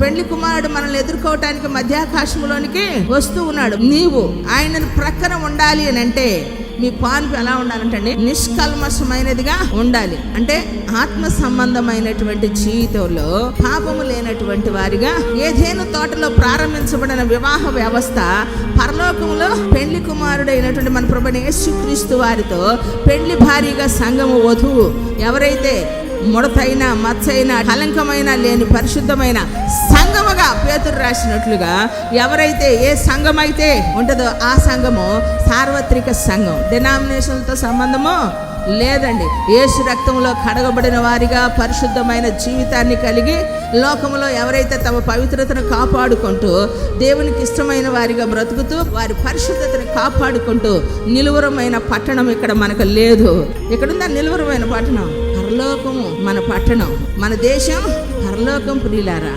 పెళ్లి కుమారుడు మనల్ని ఎదుర్కోవటానికి మధ్యాకాశంలోనికి వస్తూ ఉన్నాడు. నీవు ఆయనను ప్రక్కన ఉండాలి అని అంటే మీ పాన్పు ఎలా ఉండాలంటే నిష్కల్మషమైనదిగా ఉండాలి. అంటే ఆత్మ సంబంధమైనటువంటి జీవితంలో పాపము లేనటువంటి వారిగా. ఏదేను తోటలో ప్రారంభించబడిన వివాహ వ్యవస్థ పరలోకంలో పెళ్లి కుమారుడైనటువంటి మన ప్రభువైన యేసుక్రీస్తు వారితో పెళ్లి భారీగా సంఘము వధువు ఎవరైతే ముడతైన మచ్చైన కలంకమైన లేని పరిశుద్ధమైన సంఘముగా పేతురు రాసినట్లుగా ఎవరైతే ఏ సంఘం అయితే ఉంటుందో ఆ సంఘము సార్వత్రిక సంఘం, డినామినేషన్లతో సంబంధము లేదండి. యేసు రక్తంలో కడగబడిన వారిగా పరిశుద్ధమైన జీవితాన్ని కలిగి లోకంలో ఎవరైతే తమ పవిత్రతను కాపాడుకుంటూ దేవునికి ఇష్టమైన వారిగా బ్రతుకుతూ వారి పరిశుద్ధతను కాపాడుకుంటూ నిలువరమైన పట్టణం ఇక్కడ మనకు లేదు. ఇక్కడుందా నిలువరమైన పట్టణం? పరలోకము మన పట్టణం, మన దేశం పరలోకం ప్రియులారా.